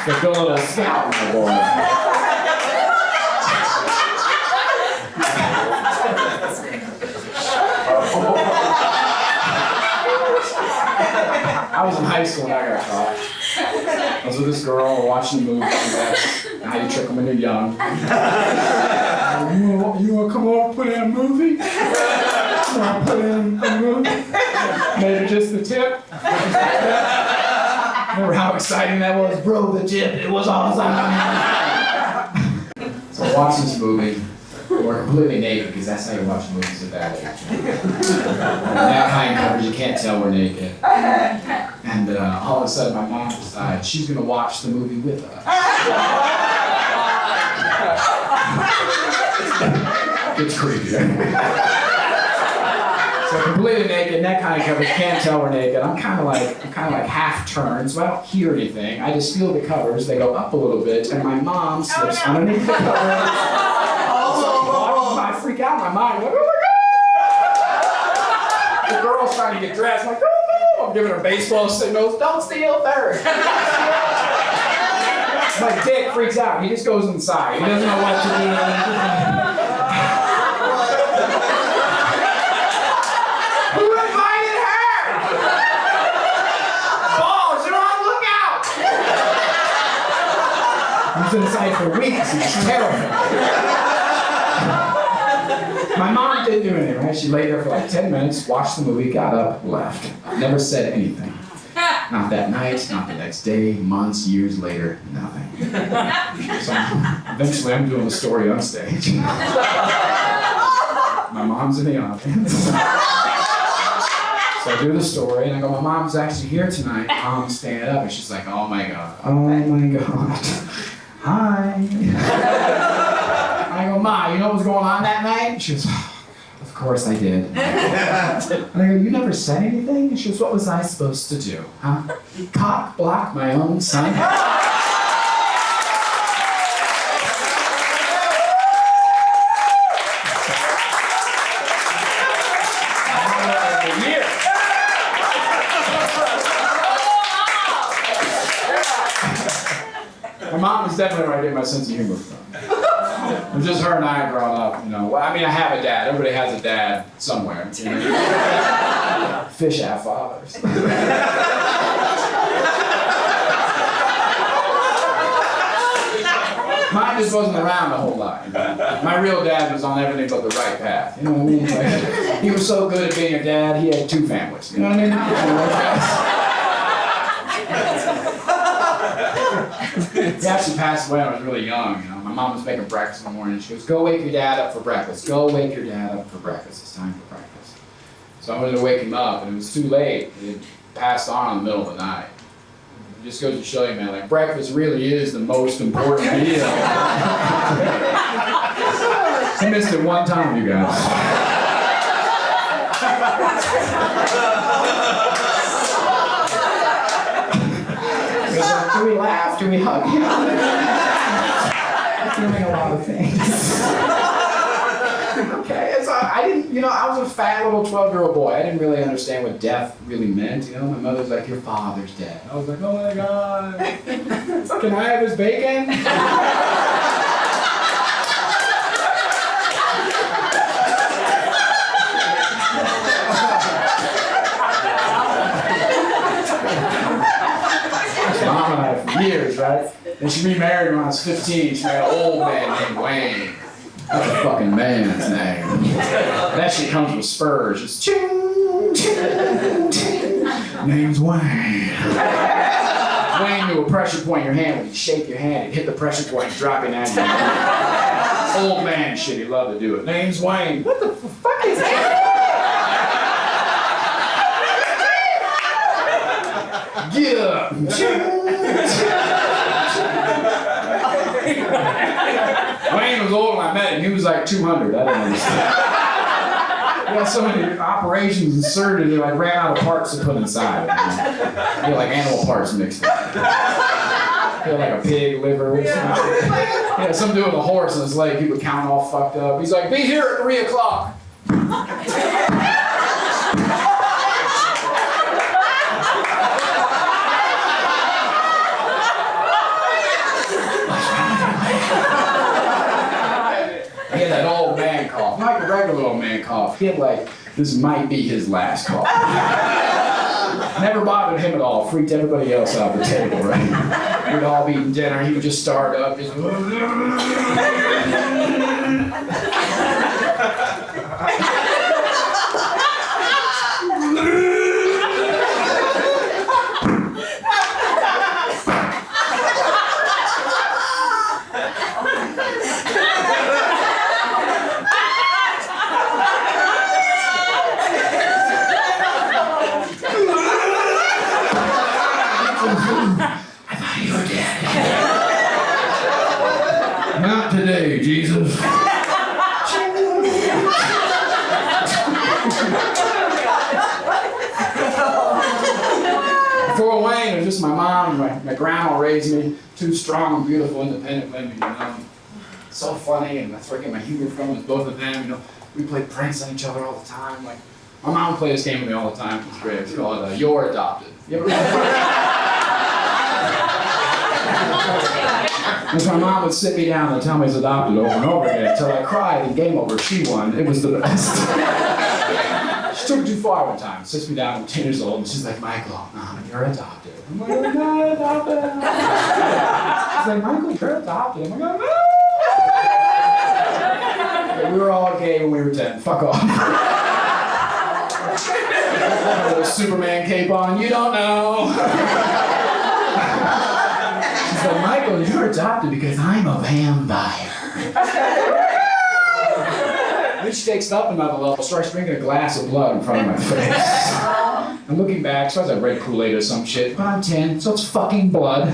Get a little scout, my boy. I was in high school when I got caught. I was with this girl, we're watching a movie, that's how you trick them when you're young. You wanna come over and put in a movie? You wanna put in a movie? Maybe just the tip? Remember how exciting that was? Bro, the tip, it was awesome. So I watched this movie. We're completely naked, because that's how you watch movies at that age. That kind of coverage, you can't tell we're naked. And all of a sudden, my mom decides she's going to watch the movie with us. It's creepy. So completely naked, neck kind of coverage, can't tell we're naked. I'm kind of like half turned, so I don't hear anything. I just feel the covers. They go up a little bit, and my mom slips underneath the covers. I freak out in my mind. I'm like, oh my God! The girl's trying to get dressed. I'm like, oh no! I'm giving her baseball signals. Don't steal third. My dick freaks out. He just goes inside. He doesn't know what to do. Who invited her? Balls, you're on lookout. He's inside for weeks. He's terrible. My mom didn't do anything, right? She lay there for like 10 minutes, watched the movie, got up, left. Never said anything. Not that night, not the next day, months, years later, nothing. So eventually I'm doing the story on stage. My mom's in the audience. So I do the story and I go, my mom's actually here tonight. Mom's standing up and she's like, oh my God. Oh my God. Hi. I go, Ma, you know what was going on that night? She goes, of course I did. And I go, you never said anything? And she goes, what was I supposed to do? Huh? Cock block my own son? My mom was definitely where I get my sense of humor from. It was just her and I growing up, you know. Well, I mean, I have a dad. Everybody has a dad somewhere. You know? Fish have fathers. Mine just wasn't around a whole lot. You know? My real dad was on everything but the right path. You know what I mean? Like, he was so good at being a dad, he had 2 families. You know what I mean? He actually passed away when I was really young. You know, my mom was making breakfast in the morning. She goes, "Go wake your dad up for breakfast. Go wake your dad up for breakfast. It's time for breakfast." So I went to wake him up, and it was too late. He had passed on in the middle of the night. It just goes to show you, man, like breakfast really is the most important meal. He missed it one time, you guys. Do we laugh? Do we hug? I'm feeling a lot of things. Okay, so I didn't, you know, I was a fat little 12-year-old boy. I didn't really understand what death really meant, you know. My mother's like, your father's dead. I was like, oh my God. Can I have his bacon? Mom and I for years, right? And she remarried when I was 15. She married an old man named Wayne. That's a fucking man's name. That shit comes with spurs. Just ching, ching, ching. Name's Wayne. Wayne knew a pressure point in your hand. When you shake your hand, it hit the pressure point, drop it down. Old man shit, he loved to do it. Name's Wayne. What the fuck is that? Get up! Wayne was old when I met him. He was like 200. I didn't understand. He had so many operations and surgery, they like ran out of parts to put inside. He had like animal parts mixed in. He had like a pig liver. He had something to do with a horse on his leg. He would count all fucked up. He's like, be here at 3 o'clock. He had that old man cough, not like a regular old man cough. He had like, this might be his last cough. Never bothered him at all, freaked everybody else out at the table, right? We'd all be eating dinner, he would just start up, just... Not today, Jesus. Before Wayne, it was just my mom and my grandma raised me. 2 strong, beautiful, independent women, you know. So funny, and that's where I get my humor from, is both of them, you know. We played pranks on each other all the time. Like, My mom would play this game with me all the time. It's great. It's called You're Adopted. You ever And my mom would sit me down and tell me I was adopted over and over again until I cried and game over. She won. It was the best. She took it too far one time. Sits me down, I'm 10 years old, and she's like, Michael, you're adopted. I'm like, I'm not adopted. She's like, Michael, you're adopted. I'm like, I'm not. We were all gay when we were 10. Fuck off. A little Superman cape on. You don't know. She's like, Michael, you're adopted because I'm a vampire. Then she takes it up another level, starts drinking a glass of blood in front of my face. I'm looking back, so I was like red Kool-Aid or some shit, but I'm 10, so it's fucking blood.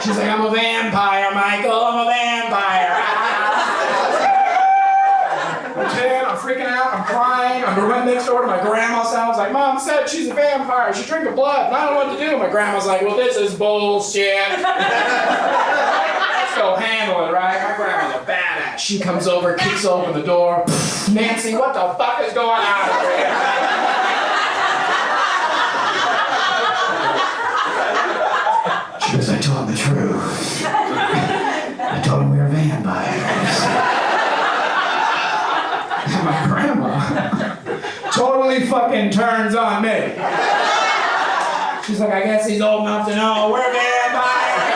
She's like, I'm a vampire, Michael, I'm a vampire. I'm 10, I'm freaking out, I'm crying, I'm running next door to my grandma's house, like, Mom said she's a vampire, she's drinking blood, and I don't know what to do. My grandma's like, well, this is bullshit. Let's go handle it, right? My grandma's a badass. She comes over, kicks open the door. Nancy, what the fuck is going on over here? She goes, I told him the truth. I told him we were vampires. And my grandma totally fucking turns on me. She's like, I guess he's old enough to know we're vampires.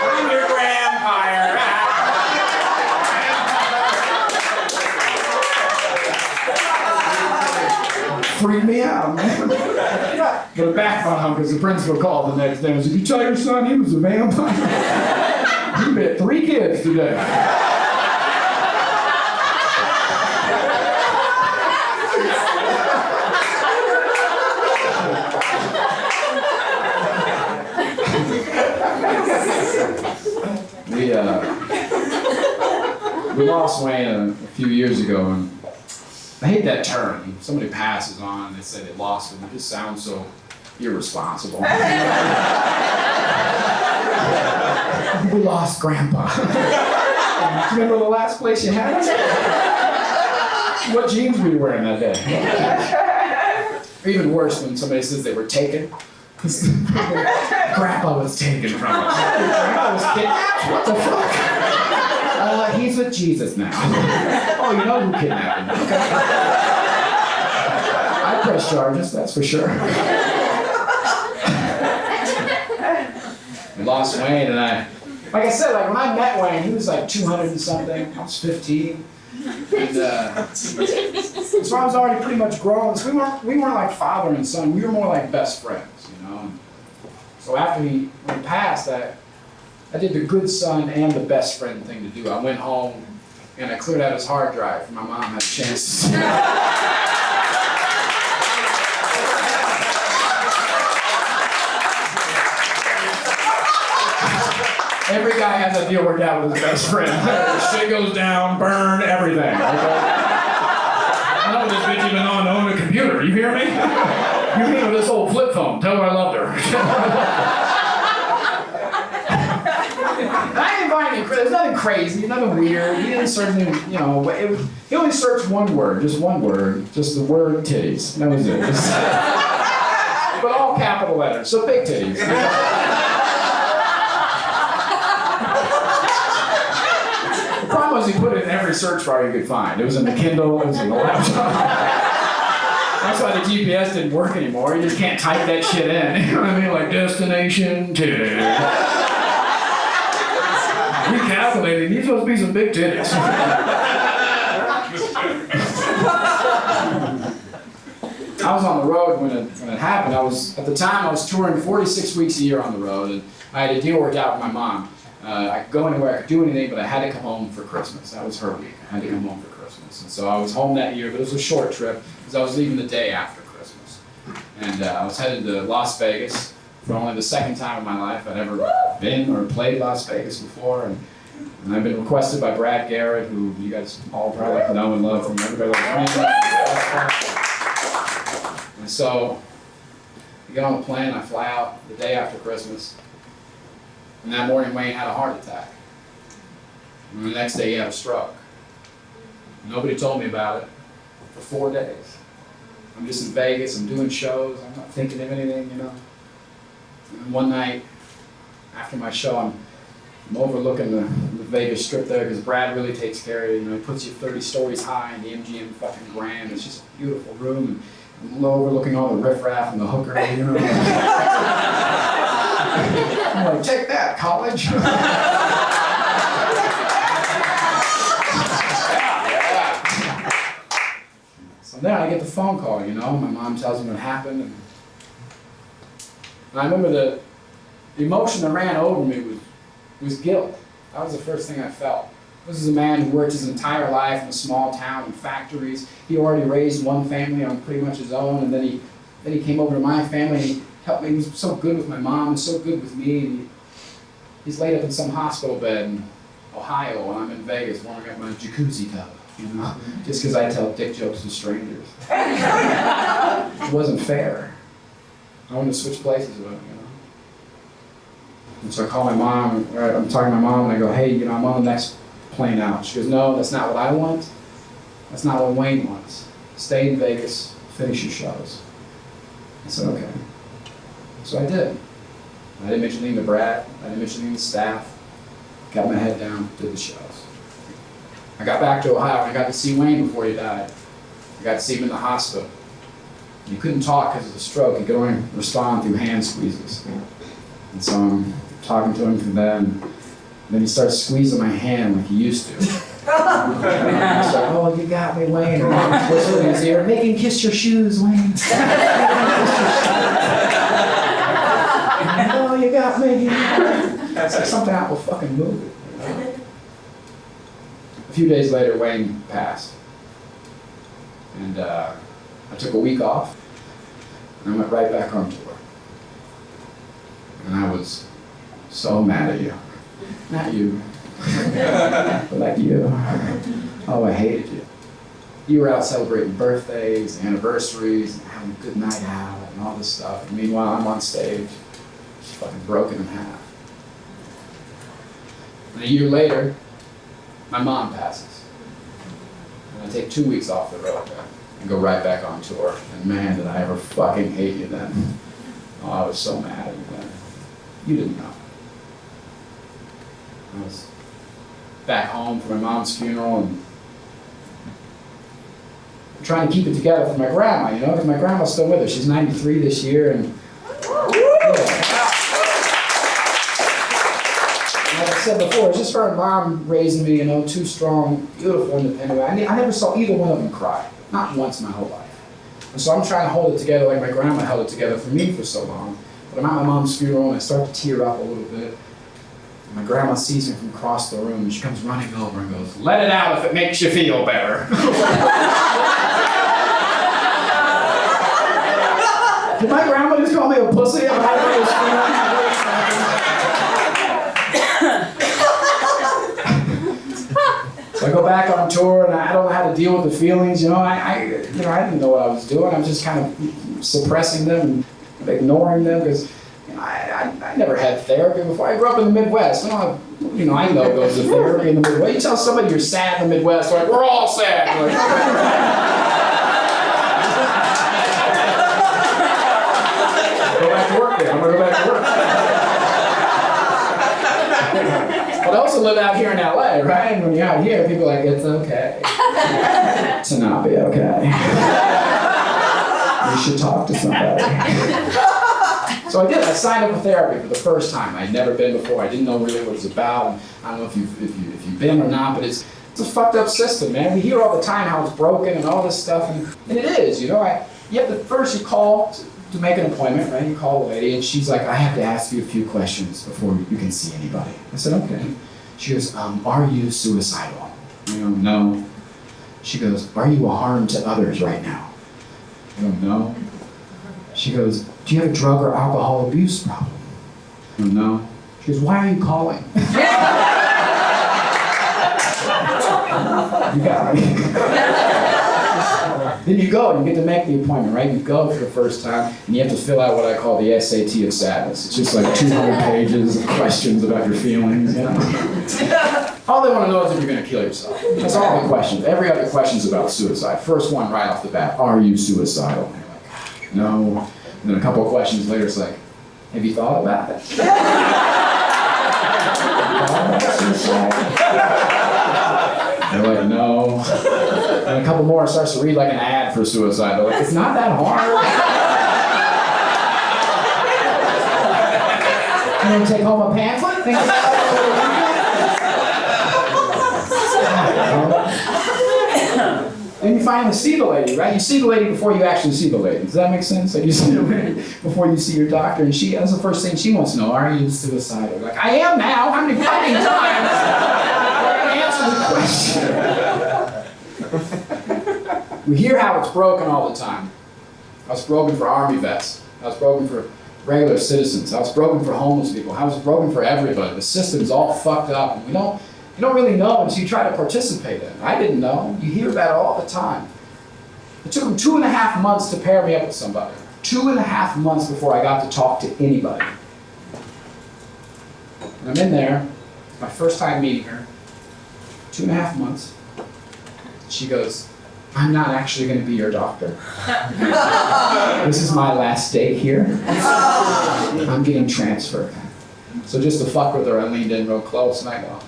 I'm your grandpire. Freaked me out, man. But back on him because the principal called the next day and said, did you tell your son he was a vampire? He bit 3 kids today. We lost Wayne a few years ago, and I hate that term. Somebody passes on and they say they lost him. It just sounds so irresponsible. We lost Grandpa. Do you remember the last place you had us? What jeans were you wearing that day? Or even worse, when somebody says they were taken. Grandpa was taken from us. Grandpa was kidnapped? What the fuck? He's with Jesus now. Oh, you know who kidnapped him. Okay. I press charges, that's for sure. We lost Wayne, and like I said, like when I met Wayne, he was like 200 and something. I was 15. And so I was already pretty much grown. So we weren't like father and son. We were more like best friends, you know. And so after when he passed, I did the good son and the best friend thing to do. I went home and I cleared out his hard drive. My mom had a chance to see it. Every guy has a deal worked out with his best friend. Shit goes down, burn, everything. Okay? I know this bitch even on to own a computer. You hear me? You hear this old flip phone. Tell her I loved her. I didn't find anything. There's nothing crazy, nothing weird. He didn't search anything, you know. He only searched one word, just the word titties. That was it. But all capital letters, so big titties. The problem was he put it in every search bar you could find. It was in the Kindle, it was in the laptop. That's why the GPS didn't work anymore. You just can't type that shit in. You know what I mean? Like destination titties. Recalculating, these supposed to be some big titties. I was on the road when it happened. At the time I was touring 46 weeks a year on the road, and I had a deal worked out with my mom. I could go anywhere, I could do anything, but I had to come home for Christmas. That was her week. I had to come home for Christmas. And so I was home that year, but it was a short trip because I was leaving the day after Christmas. And I was headed to Las Vegas for only the second time in my life I'd ever been or played Las Vegas before. And I've been requested by Brad Garrett, who you guys all probably know and love from everybody like me. And so I get on the plane, I fly out the day after Christmas. And that morning Wayne had a heart attack. And the next day he had a stroke. Nobody told me about it for 4 days. I'm just in Vegas, I'm doing shows, I'm not thinking of anything, you know. And one night, after my show, I'm overlooking the Vegas Strip there because Brad really takes care of you. You know, he puts you 30 stories high in the MGM fucking Grand. It's just a beautiful room. And I'm overlooking all the riffraff and the hooker, you know. I'm like, take that, college. So then I get the phone call, you know. My mom tells me what happened. And I remember the emotion that ran over me was guilt. That was the first thing I felt. This is a man who worked his entire life in a small town in factories. He already raised one family on pretty much his own, and then he came over to my family and he helped me. He was so good with my mom and so good with me. And he's laid up in some hospital bed in Ohio, and I'm in Vegas warming up my jacuzzi tub, you know, just because I tell dick jokes to strangers. It wasn't fair. I wanted to switch places with him, you know. And so I call my mom, or I'm talking to my mom, and I go, hey, you know, I'm on the next plane out. She goes, no, that's not what I want. That's not what Wayne wants. Stay in Vegas, finish your shows. I said, okay. So I did. I didn't mention anything to Brad. I didn't mention anything to staff. Got my head down, did the shows. I got back to Ohio, and I got to see Wayne before he died. I got to see him in the hospital. He couldn't talk because of the stroke. He could only respond through hand squeezes. And so I'm talking to him through then. And then he starts squeezing my hand like he used to. And he's like, oh, you got me, Wayne. And I'm whispering in his ear, make him kiss your shoes, Wayne. Oh, you got me. That's like something out of a fucking movie. You know? A few days later, Wayne passed. And I took a week off. And I went right back on tour. And I was so mad at you. Not you, but like you. Oh, I hated you. You were out celebrating birthdays, anniversaries, and having a good night out, and all this stuff. And meanwhile, I'm on stage, just fucking broken in half. And a year later, my mom passes. And I take 2 weeks off the road and go right back on tour. And man, did I ever fucking hate you then. Oh, I was so mad at you then. You didn't know. I was back home for my mom's funeral and trying to keep it together for my grandma, you know, because my grandma's still with her. She's 93 this year, and like I said before, it's just her and mom raising me, you know, two strong, beautiful, independent women. I never saw either one of them cry, not once in my whole life. And so I'm trying to hold it together like my grandma held it together for me for so long. But I'm at my mom's funeral and I start to tear up a little bit. And my grandma sees me from across the room and she comes running over and goes, let it out if it makes you feel better. Did my grandma just call me a pussy? So I go back on tour and I don't know how to deal with the feelings, you know. I didn't know what I was doing. I was just kind of suppressing them and ignoring them because I never had therapy before. I grew up in the Midwest. I know goes to therapy in the Midwest. You tell somebody you're sad in the Midwest, they're like, we're all sad. Like, go back to work then. I'm gonna go back to work. But I also live out here in LA, right? And when you're out here, people are like, it's okay to not be okay. You should talk to somebody. So I did. I signed up for therapy for the first time. I'd never been before. I didn't know really what it was about. And I don't know if you've been or not, but it's a fucked up system, man. We hear all the time how it's broken and all this stuff, and it is. You know, you have to first you call to make an appointment, right? You call a lady, and she's like, I have to ask you a few questions before you can see anybody. I said, okay. She goes, are you suicidal? I go, no. She goes, are you a harm to others right now? I go, no. She goes, do you have a drug or alcohol abuse problem? I go, no. She goes, why are you calling? You got me. Then you go and you get to make the appointment, right? You go for the first time and you have to fill out what I call the SAT of sadness. It's just like 200 pages of questions about your feelings, you know? All they want to know is if you're going to kill yourself. That's all the questions. Every other question's about suicide. First one right off the bat, are you suicidal? And you're like, no. And then a couple of questions later, it's like, have you thought about it? Suicide? They're like, no. And a couple more starts to read like an ad for suicide. They're like, it's not that hard. And then take home a pamphlet? Then you finally see the lady, right? You see the lady before you actually see the lady. Does that make sense? Like you see the lady before you see your doctor, and that's the first thing she wants to know. Are you suicidal? Like, I am now. How many fucking times do I answer the question? We hear how it's broken all the time. I was broken for Army vets. I was broken for regular citizens. I was broken for homeless people. I was broken for everybody. The system's all fucked up, and you don't really know until you try to participate in it. I didn't know. You hear that all the time. It took them 2.5 months to pair me up with somebody. 2.5 months before I got to talk to anybody. And I'm in there, my first time meeting her, 2.5 months. She goes, I'm not actually going to be your doctor. This is my last day here. I'm getting transferred. So just to fuck with her, I leaned in real close and I go,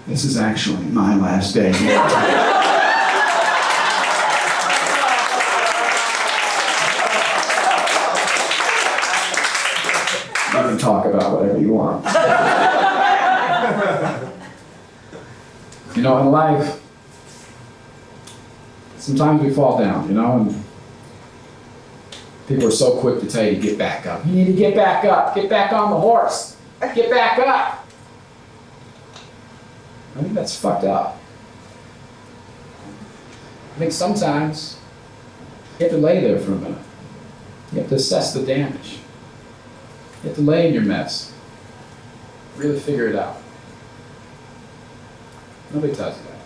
this is actually my last day here. You can talk about whatever you want. You know, in life, sometimes we fall down, and people are so quick to tell you to get back up. You need to get back up, get back on the horse, get back up. I think that's fucked up. I think sometimes you have to lay there for a minute. You have to assess the damage. You have to lay in your mess. Really figure it out. Nobody tells you that.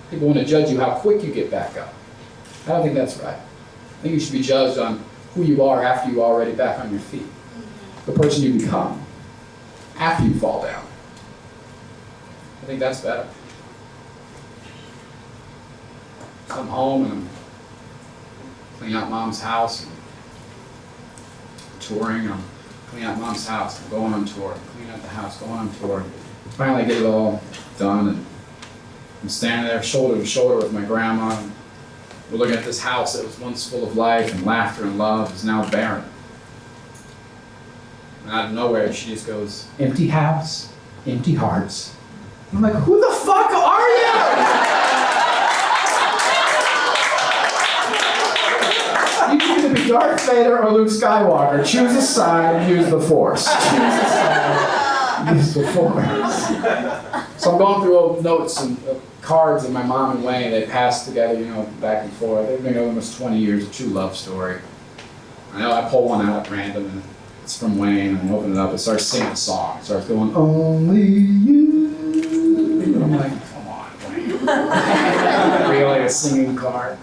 People want to judge you how quick you get back up. I don't think that's right. I think you should be judged on who you are after you're already back on your feet. The person you become after you fall down. I think that's better. So I'm home and I'm cleaning out mom's house, and touring, I'm cleaning out mom's house, I'm going on tour, cleaning out the house, going on tour. Finally I get it all done, and I'm standing there shoulder to shoulder with my grandma, and we're looking at this house that was once full of life and laughter and love is now barren. And out of nowhere she just goes, empty house, empty hearts. I'm like, who the fuck are you? You can either be Darth Vader or Luke Skywalker. Choose a side and use the Force. Choose a side, use the Force. So I'm going through old notes and cards of my mom and Wayne. They passed together, back and forth. They've been almost 20 years, a true love story. I know I pull one out at random, and it's from Wayne, and I open it up, it starts singing a song. It starts going, only you. And I'm like, come on, Wayne. Really, a singing card?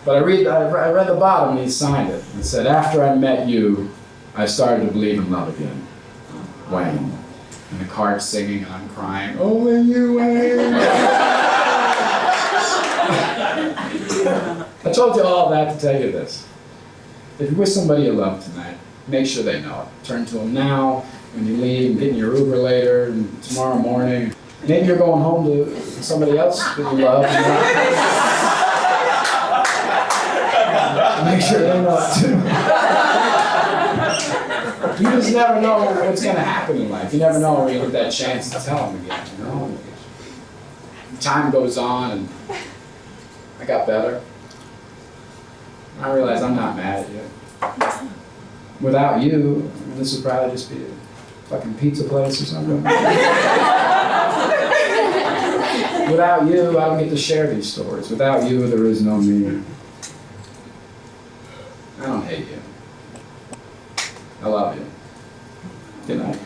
But I read the bottom, and he signed it. It said, after I met you, I started to believe in love again. Wayne. And the card's singing, and I'm crying, only you, Wayne. I told you all that to tell you this. If you're with somebody you love tonight, make sure they know it. Turn to them now, when you leave, and get in your Uber later, and tomorrow morning. Maybe you're going home to somebody else that you love. Make sure they know it too. You just never know what's going to happen in life. You never know when you get that chance to tell them again, Time goes on, and I got better. I realized I'm not mad at you. Without you, this would probably just be a fucking pizza place or something. Without you, I don't get to share these stories. Without you, there is no me. I don't hate you. I love you. Good night.